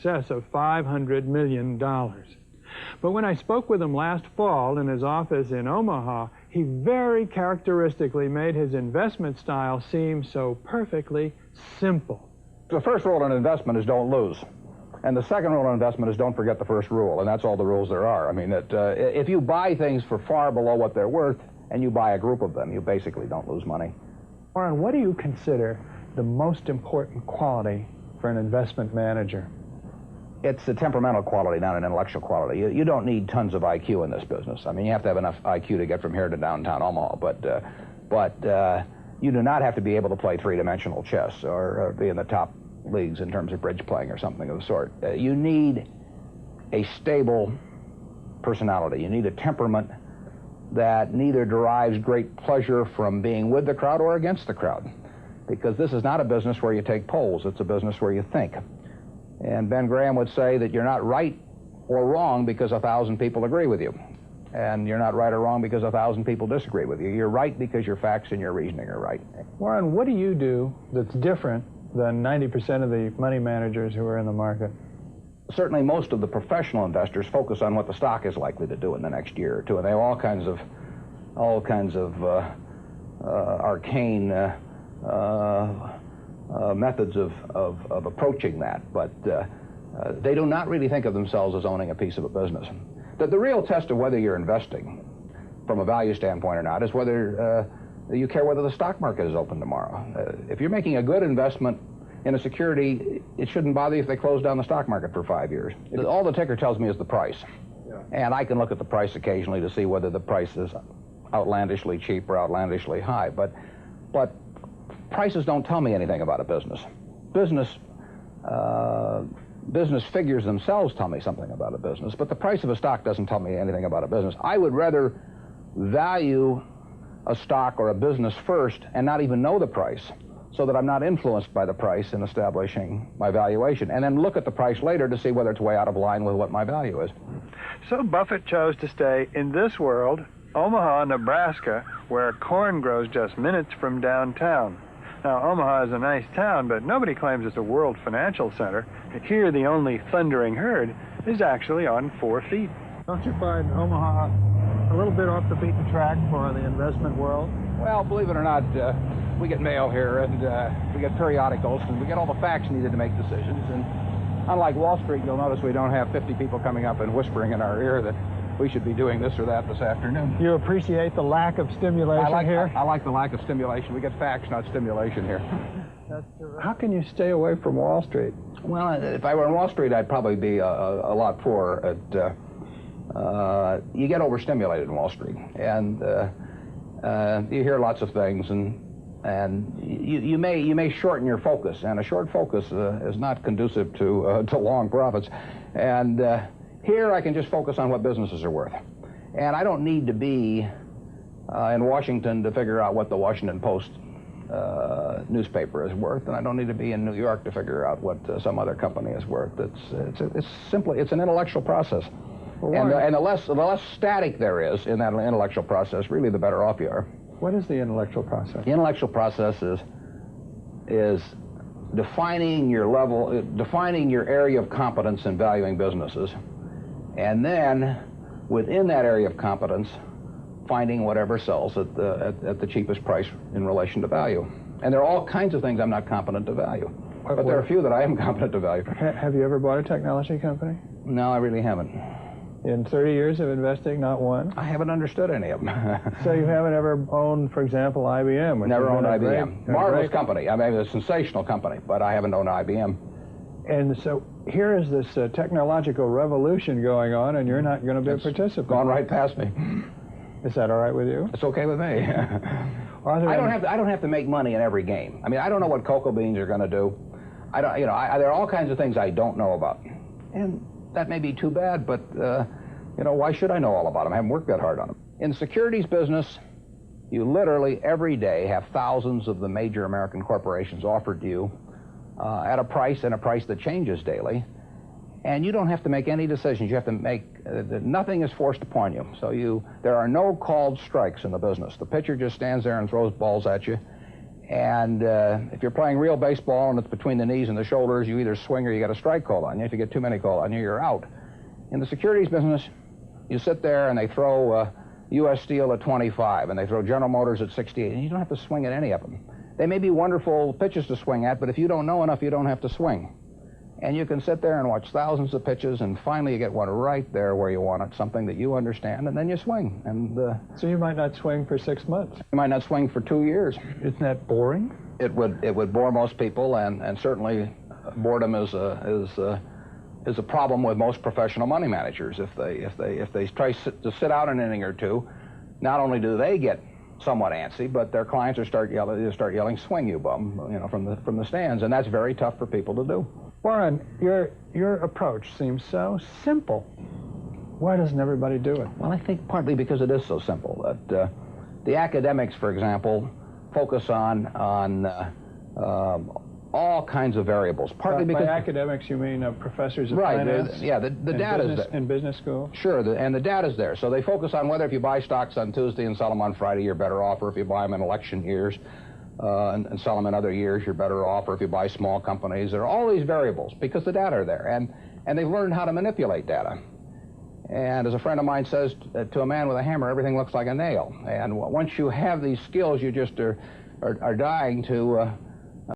excess of $500 million. But when I spoke with him last fall in his office in Omaha, he very characteristically made his investment style seem so perfectly simple. The first rule in investment is don't lose. And the second rule in investment is don't forget the first rule, and that's all the rules there are. I mean, if you buy things for far below what they're worth, and you buy a group of them, you basically don't lose money. Warren, what do you consider the most important quality for an investment manager? It's a temperamental quality, not an intellectual quality. You don't need tons of IQ in this business. I mean, you have to have enough IQ to get from here to downtown Omaha, but you do not have to be able to play three-dimensional chess or be in the top leagues in terms of bridge playing or something of the sort. You need a stable personality. You need a temperament that neither derives great pleasure from being with the crowd or against the crowd, because this is not a business where you take polls. It's a business where you think. And Ben Graham would say that you're not right or wrong because 1,000 people agree with you. And you're not right or wrong because 1,000 people disagree with you. You're right because your facts and your reasoning are right. Warren, what do you do that's different than 90% of the money managers who are in the market? Certainly most of the professional investors focus on what the stock is likely to do in the next year or two, and they have all kinds of arcane methods of approaching that, but they do not really think of themselves as owning a piece of a business. The real test of whether you're investing from a value standpoint or not is whether you care whether the stock market is open tomorrow. If you're making a good investment in a security, it shouldn't bother you if they close down the stock market for 5 years. All the ticker tells me is the price. Yeah. And I can look at the price occasionally to see whether the price is outlandishly cheap or outlandishly high. But prices don't tell me anything about a business. Business figures themselves tell me something about a business, but the price of a stock doesn't tell me anything about a business. I would rather value a stock or a business first and not even know the price, so that I'm not influenced by the price in establishing my valuation, and then look at the price later to see whether it's way out of line with what my value is. So Buffett chose to stay in this world, Omaha, Nebraska, where corn grows just minutes from downtown. Now, Omaha is a nice town, but nobody claims it's a world financial center. Here, the only thundering herd is actually on 4 feet. Don't you find Omaha a little bit off the beaten track for the investment world? Well, believe it or not, we get mail here, and we get periodicals, and we get all the facts needed to make decisions. And unlike Wall Street, you'll notice we don't have 50 people coming up and whispering in our ear that we should be doing this or that this afternoon. You appreciate the lack of stimulation here? I like the lack of stimulation. We get facts, not stimulation here. That's terrific. How can you stay away from Wall Street? Well, if I were on Wall Street, I'd probably be a lot poorer. You get overstimulated in Wall Street, and you hear lots of things, and you may shorten your focus, and a short focus is not conducive to long profits. And here I can just focus on what businesses are worth, and I don't need to be in Washington to figure out what the Washington Post newspaper is worth, and I don't need to be in New York to figure out what some other company is worth. It's an intellectual process. And the less static there is in that intellectual process, really the better off you are. What is the intellectual process? The intellectual process is defining your area of competence in valuing businesses, and then within that area of competence, finding whatever sells at the cheapest price in relation to value. And there are all kinds of things I'm not competent to value, but there are a few that I am competent to value. Have you ever bought a technology company? No, I really haven't. In 30 years of investing, not one? I haven't understood any of them. So you haven't ever owned, for example, IBM? Never owned IBM. Marvelous company. I mean, a sensational company, but I haven't owned IBM. And so here is this technological revolution going on, and you're not going to be a participant. Gone right past me. Is that all right with you? It's okay with me. I don't have to make money in every game. I mean, I don't know what cocoa beans are going to do. There are all kinds of things I don't know about, and that may be too bad, but why should I know all about them? I haven't worked that hard on them. In the securities business, you literally every day have thousands of the major American corporations offered to you at a price that changes daily, and you don't have to make any decisions. You have to make nothing is forced upon you. So there are no called strikes in the business. The pitcher just stands there and throws balls at you, And if you're playing real baseball and it's between the knees and the shoulders, you either swing or you got a strike called on you. If you get too many called on you, you're out. In the securities business, you sit there and they throw U.S. Steel at 25 and they throw General Motors at 68, and you don't have to swing at any of them. They may be wonderful pitches to swing at, but if you don't know enough, you don't have to swing. And you can sit there and watch thousands of pitches, and finally you get one right there where you want it, something that you understand, and then you swing. And so you might not swing for 6 months. You might not swing for 2 years. Isn't that boring? It would bore most people, and certainly boredom is a problem with most professional money managers. If they try to sit out an inning or two, not only do they get somewhat antsy, but their clients start yelling, "Swing, you bum!" From the stands, and that's very tough for people to do. Warren, your approach seems so simple. Why doesn't everybody do it? Well, I think partly because it is so simple. That the academics, for example, focus on all kinds of variables. Partly because by academics you mean professors of right, finance? Yeah, the data's there. In business school? Sure, and the data's there. So they focus on whether if you buy stocks on Tuesday and sell them on Friday, you're better off, or if you buy them in election years and sell them in other years, you're better off, or if you buy small companies. There are all these variables because the data are there, and they've learned how to manipulate data. And as a friend of mine says, to a man with a hammer, everything looks like a nail. And once you have these skills, you just are dying to